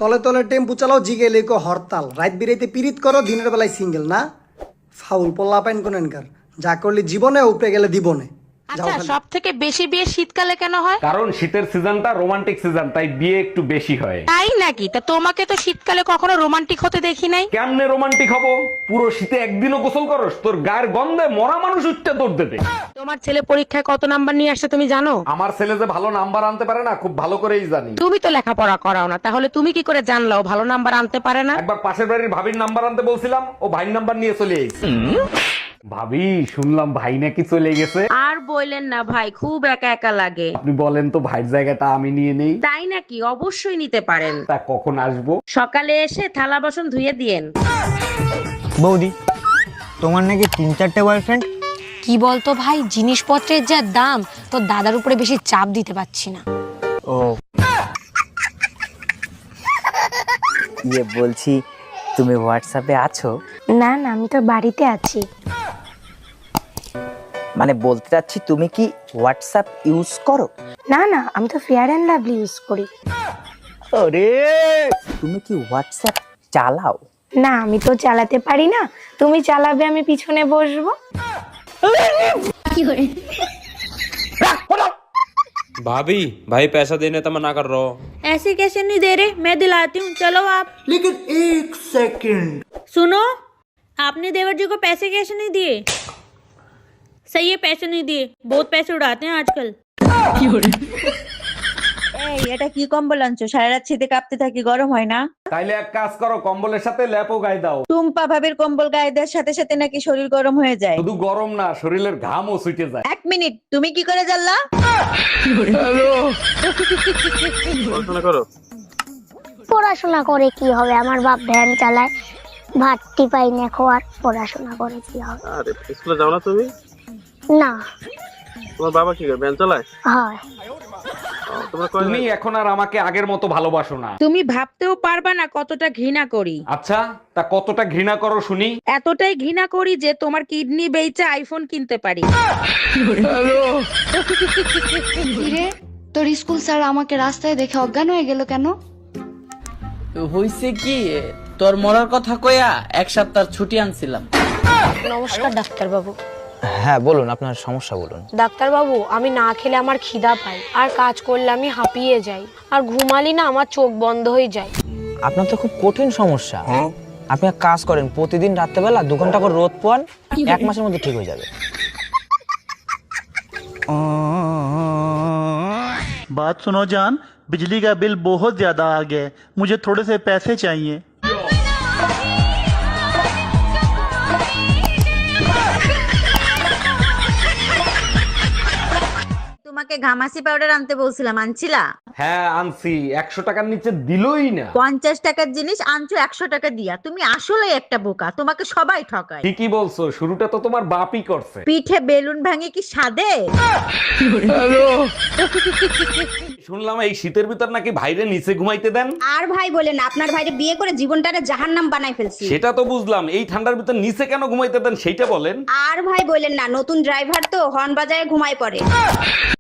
তলে তলে টেম্পু চালাও জিগে লেখো হরতাল, রাত বিরাইতে পিরিত করো, দিনের বেলায় সিঙ্গেল না। ফাউল পোল্লা পাইন কোনেনকার, যা করলে জীবনে উপরে গেলে দিবনে। আচ্ছা, সব থেকে বেশি বিয়ে শীতকালে কেন হয়? কারণ শীতের সিজনটা রোমান্টিক সিজন, তাই বিয়ে একটু বেশি হয়। তাই নাকি? তা তোমাকে তো শীতকালে কখনো রোমান্টিক হতে দেখি নাই। কেমনে রোমান্টিক হবো? পুরো শীতে একদিনও গোসল করস? তোর গায়ের গন্ধে মরা মানুষ উঠতে দৌড় দেবে। তোমার ছেলে পরীক্ষায় কত নাম্বার নিয়ে আসছে তুমি জানো? আমার ছেলে যে ভালো নাম্বার আনতে পারে না, খুব ভালো করেই জানি। তুমি তো লেখাপড়া করাও না, তাহলে তুমি কি করে জানলাও ভালো নাম্বার আনতে পারে না? একবার পাশের বাড়ির ভাবির নাম্বার আনতে বলছিলাম, ও ভাইয়ের নাম্বার নিয়ে চলে এসেছে। ভাবি, শুনলাম ভাই নাকি চলে গেছে। আর বললেন না ভাই, খুব একা একা লাগে। আপনি বলেন তো ভাইয়ের জায়গাটা আমি নিয়ে নেই। তাই নাকি? অবশ্যই নিতে পারেন। তা কখন আসবো? সকালে এসে থালা বাসন ধুয়ে দিয়েন। বৌদি, তোমার নাকি 3-4টে বয়ফ্রেন্ড? কি বলতো ভাই, জিনিসপত্রের যা দাম, তোর দাদার উপরে বেশি চাপ দিতে পারছি না। ও বলছি, তুমি হোয়াটসঅ্যাপে আছো? না না, আমি তো বাড়িতে আছি। মানে বলতে চাচ্ছি, তুমি কি হোয়াটসঅ্যাপ ইউজ করো? না না, আমি তো ফেয়ার অ্যান্ড লাভলি ইউজ করি। আরে, তুমি কি হোয়াটসঅ্যাপ চালাও? না, আমি তো চালাতে পারি না। তুমি চালাবে, আমি পিছনে বসবো। भाभी भाई पैसा देने तो मना कर रहा हो। ऐसे कैसे नहीं दे रहे? मैं दिलाती हूँ, चलो आप। लेकिन 1 सेकंड। सुनो, आपने देवर जी को पैसे कैसे नहीं दिए? सही है, पैसे नहीं दिए। बहुत पैसे उड़ाते हैं आजकल। এই এটা কি কম্বল আনছো? সারা রাত শীতে কাঁপতে থাকি, গরম হয় না? তাইলে এক কাজ করো, কম্বলের সাথে ল্যাপও গায়ে দাও। টুম্পা ভাবির কম্বল গায়ে দেওয়ার সাথে সাথে নাকি শরীর গরম হয়ে যায়। শুধু গরম না, শরীরের ঘামও ছুটে যায়। 1 মিনিট, তুমি কি করে জানলা? পড়াশোনা করে কি হবে? আমার বাপ ভ্যান চালায়, ভাতটি পাই না খাওয়ার। পড়াশোনা করে কি হবে? আরে স্কুলে যাও না তুমি? না। তোমার বাবা কি করে, ভ্যান চালায়? হয়। তুমি এখন আর আমাকে আগের মতো ভালোবাসো না। তুমি ভাবতেও পারবা না কতটা ঘৃণা করি। আচ্ছা, তা কতটা ঘৃণা করো শুনি। এতটাই ঘৃণা করি যে তোমার কিডনি বেচে আইফোন কিনতে পারি। রে, তোর স্কুল স্যার আমাকে রাস্তায় দেখে অজ্ঞান হয়ে গেল কেন? হইছে কি, তোর মরার কথা কইয়া 1 সপ্তাহ ছুটি আনছিলাম। নমস্কার ডাক্তারবাবু। হ্যাঁ বলুন, আপনার সমস্যা বলুন। ডাক্তারবাবু, আমি না খেলে আমার খিদা পায়, আর কাজ করলে আমি হাঁপিয়ে যাই, আর ঘুমালি না আমার চোখ বন্ধ হয়ে যায়। আপনার তো খুব কঠিন সমস্যা। আপনি এক কাজ করেন, প্রতিদিন রাত্রেবেলা 2 ঘন্টা করে রোদ পোয়ান, 1 মাসের মধ্যে ঠিক হয়ে যাবে। बात सुनो जान, बिजली का बिल बहुत ज्यादा आ गया है, मुझे थोड़े से पैसे चाहिए। তোমাকে ঘামাসি পাউডার আনতে বলছিলাম, আনছিলা? হ্যাঁ আনছি, 100 টাকার নিচে দিলই না। 50 টাকার জিনিস আনছো 100 টাকা দিয়া। তুমি আসলে একটা বোকা, তোমাকে সবাই ঠকায়। ঠিকই বলছো, শুরুটা তো তোমার বাপই করছে। পিঠে বেলুন ভাঙে কি সাদে? শুনলাম এই শীতের ভিতর নাকি ভাইরে নিচে ঘুমাইতে দেন। আর ভাই বলেন, আপনার ভাইরে বিয়ে করে জীবনটারে জাহান্নাম বানাই ফেলছি। সেটা তো বুঝলাম, এই ঠান্ডার ভিতর নিচে কেন ঘুমাইতে দেন সেইটা বলেন। আর ভাই বলেন না, নতুন ড্রাইভার তো হর্ন বাজায় ঘুমায় পড়ে।